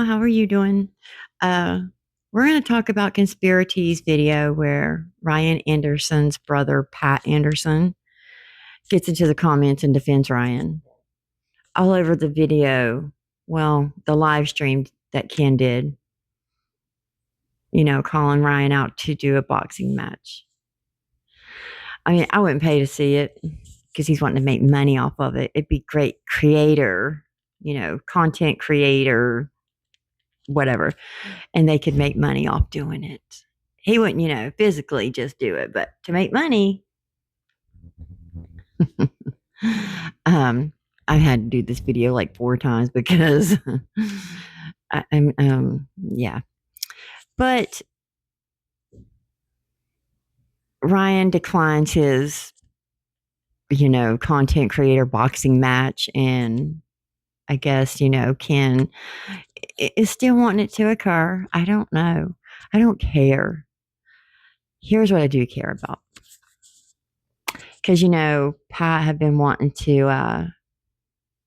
Stigma. How are you doing? Uh, we're going to talk about Conspiratea's video where Ryan Anderson's brother, Pat Anderson, gets into the comments and defends Ryan. All over the video, well, the live stream that Ken did, calling Ryan out to do a boxing match. I mean, I wouldn't pay to see it because he's wanting to make money off of it. It'd be great creator, content creator, whatever, and they could make money off doing it. He wouldn't, physically just do it, but to make money. I had to do this video like 4 times because yeah. But Ryan declines his, content creator boxing match, and I guess, Ken is still wanting it to occur. I don't know. I don't care. Here's what I do care about. Because, Pat had been wanting to,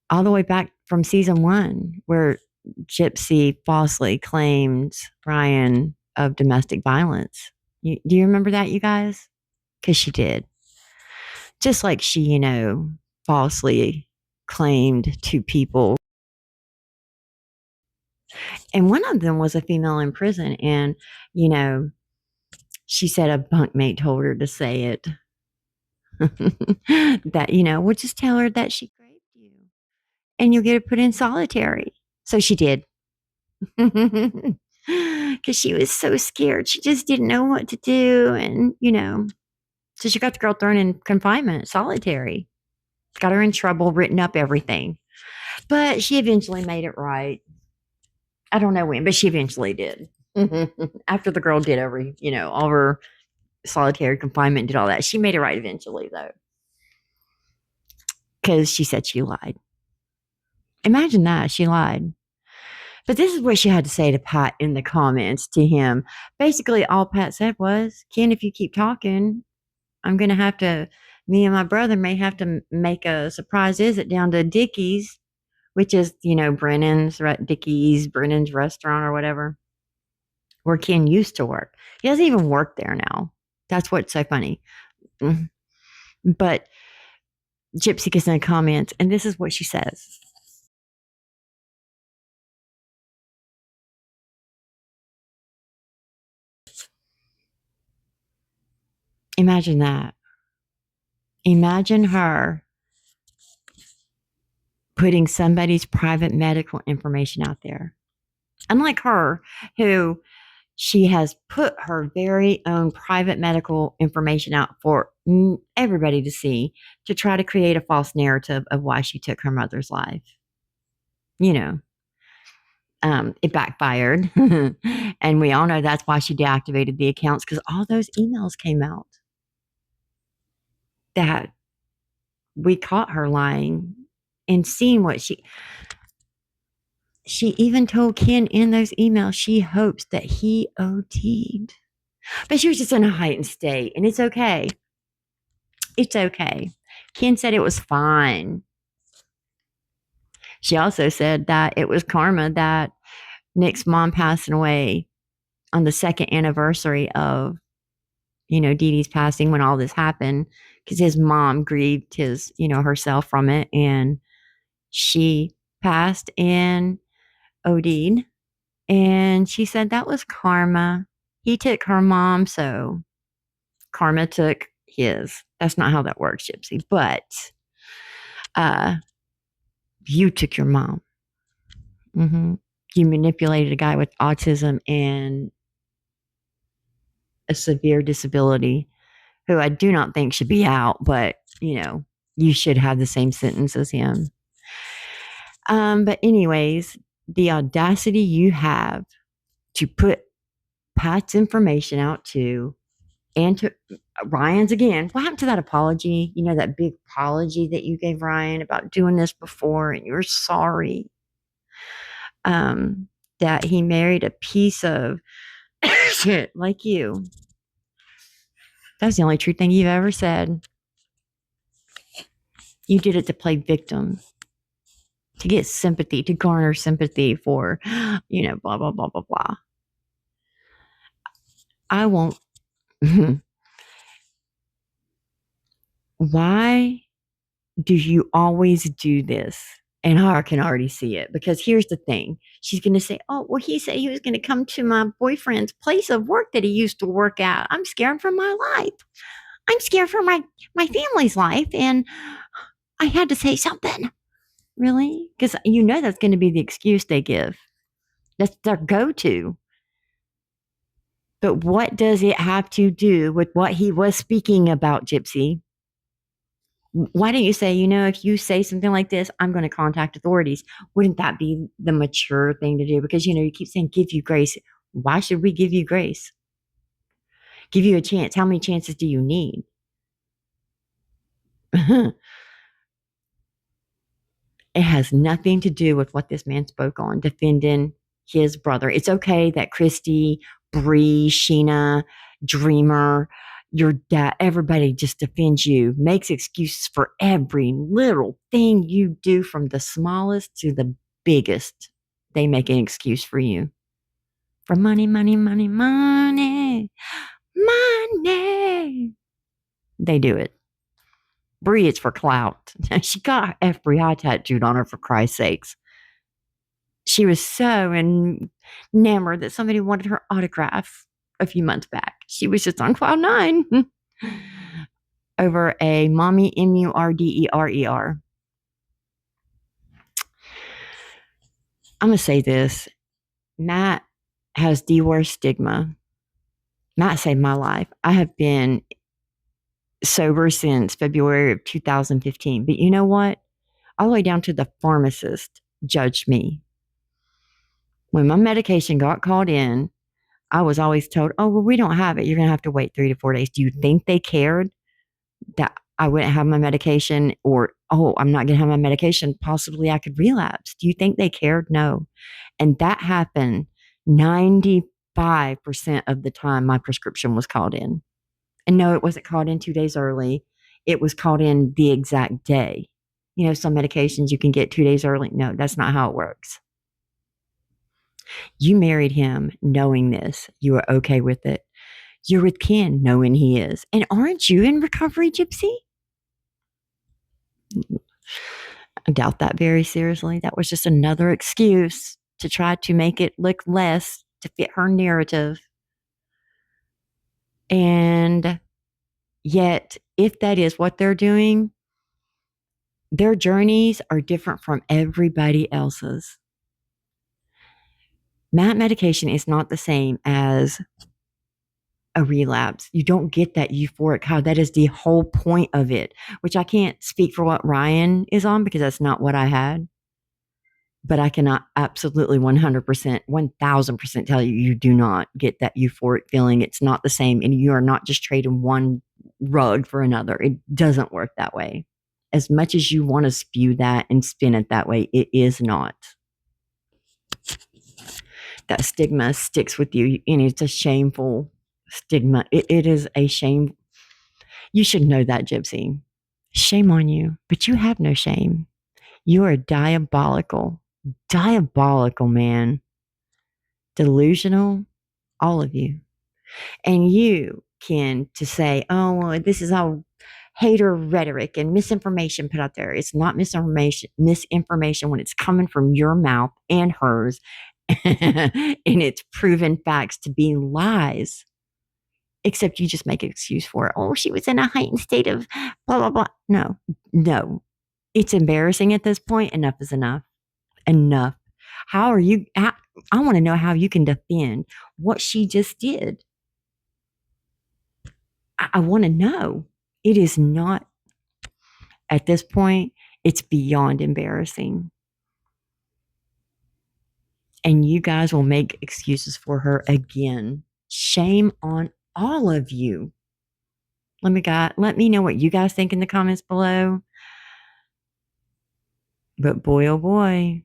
all the way back from season 1, where Gypsy falsely claimed Ryan of domestic violence. Do you remember that, you guys? Because she did. Just like she, falsely claimed 2 people. And one of them was a female in prison. And, she said a bunkmate told her to say it. That, we'll just tell her that she raped you and you'll get her put in solitary. So she did. Because she was so scared. She just didn't know what to do. And, so she got the girl thrown in confinement, solitary. Got her in trouble, written up everything. But she eventually made it right. I don't know when, but she eventually did. After the girl did all her solitary confinement, did all that. She made it right eventually, though. Because she said she lied. Imagine that. She lied. But this is what she had to say to Pat in the comments to him. Basically, all Pat said was, Ken, if you keep talking, I'm going to have to, me and my brother may have to make a surprise visit down to Dickie's, which is, Brennan's restaurant or whatever, where Ken used to work. He doesn't even work there now. That's what's so funny. But Gypsy gets in the comments, and this is what she says. Imagine that. Imagine her putting somebody's private medical information out there. Unlike her, who she has put her very own private medical information out for everybody to see to try to create a false narrative of why she took her mother's life. It backfired. And we all know that's why she deactivated the accounts, because all those emails came out that we caught her lying and seeing what she even told Ken in those emails she hopes that he OD'd. But she was just in a heightened state, and it's okay. It's okay. Ken said it was fine. She also said that it was karma that Nick's mom passing away on the 2nd anniversary of, Dee Dee's passing, when all this happened, because his mom grieved herself from it, and she passed and OD'd. And she said that was karma. He took her mom, so karma took his. That's not how that works, Gypsy. But you took your mom. You manipulated a guy with autism and a severe disability, who I do not think should be out, but, you should have the same sentence as him. But anyways, the audacity you have to put Pat's information out to, and to Ryan's again. What happened to that apology? That big apology that you gave Ryan about doing this before, and you're sorry that he married a piece of shit like you. That's the only true thing you've ever said. You did it to play victim. to get sympathy, to garner sympathy for, blah, blah, blah, blah, blah. I won't. Why do you always do this? And I can already see it, because here's the thing. She's going to say, oh, well, he said he was going to come to my boyfriend's place of work that he used to work at. I'm scared for my life. I'm scared for my family's life. And I had to say something. Really? Because that's going to be the excuse they give. That's their go-to. But what does it have to do with what he was speaking about, Gypsy? Why don't you say, if you say something like this, I'm going to contact authorities? Wouldn't that be the mature thing to do? Because, you keep saying, give you grace. Why should we give you grace? Give you a chance. How many chances do you need? It has nothing to do with what this man spoke on, defending his brother. It's okay that Christy, Bree, Sheena, Dreamer, your dad, everybody just defends you, makes excuses for every little thing you do, from the smallest to the biggest. They make an excuse for you. For money, money, money, money, money. They do it. Bree, it's for clout. She got FBI tattooed on her, for Christ's sakes. She was so enamored that somebody wanted her autograph a few months back. She was just on cloud nine over a mommy Murderer. I'm going to say this. Matt has the worst stigma. Matt saved my life. I have been sober since February of 2015. But you know what? All the way down to the pharmacist judged me. When my medication got called in, I was always told, oh, well, we don't have it. You're going to have to wait 3 to 4 days. Do you think they cared that I wouldn't have my medication, or, oh, I'm not going to have my medication, possibly I could relapse? Do you think they cared? No. And that happened 95% of the time my prescription was called in. And no, it wasn't called in 2 days early. It was called in the exact day. Some medications you can get 2 days early. No, that's not how it works. You married him knowing this. You were okay with it. You're with Ken knowing he is. And aren't you in recovery, Gypsy? I doubt that very seriously. That was just another excuse to try to make it look less to fit her narrative. And yet, if that is what they're doing, their journeys are different from everybody else's. Matt medication is not the same as a relapse. You don't get that euphoric high. That is the whole point of it, which I can't speak for what Ryan is on, because that's not what I had. But I cannot absolutely 100%, 1000% tell you, you do not get that euphoric feeling. It's not the same. And you are not just trading one rug for another. It doesn't work that way. As much as you want to spew that and spin it that way, it is not. That stigma sticks with you, and it's a shameful stigma. It is a shame. You should know that, Gypsy. Shame on you, but you have no shame. You are diabolical, man. Delusional, all of you. And you can to say, oh, well, this is all hater rhetoric and misinformation put out there. It's not misinformation when it's coming from your mouth and hers, and it's proven facts to be lies. Except you just make an excuse for it. Oh, she was in a heightened state of blah, blah, blah. No. It's embarrassing at this point. Enough is enough. Enough. I want to know how you can defend what she just did. I want to know. It is not, at this point, it's beyond embarrassing. And you guys will make excuses for her again. Shame on all of you. Let me know what you guys think in the comments below. But boy, oh boy,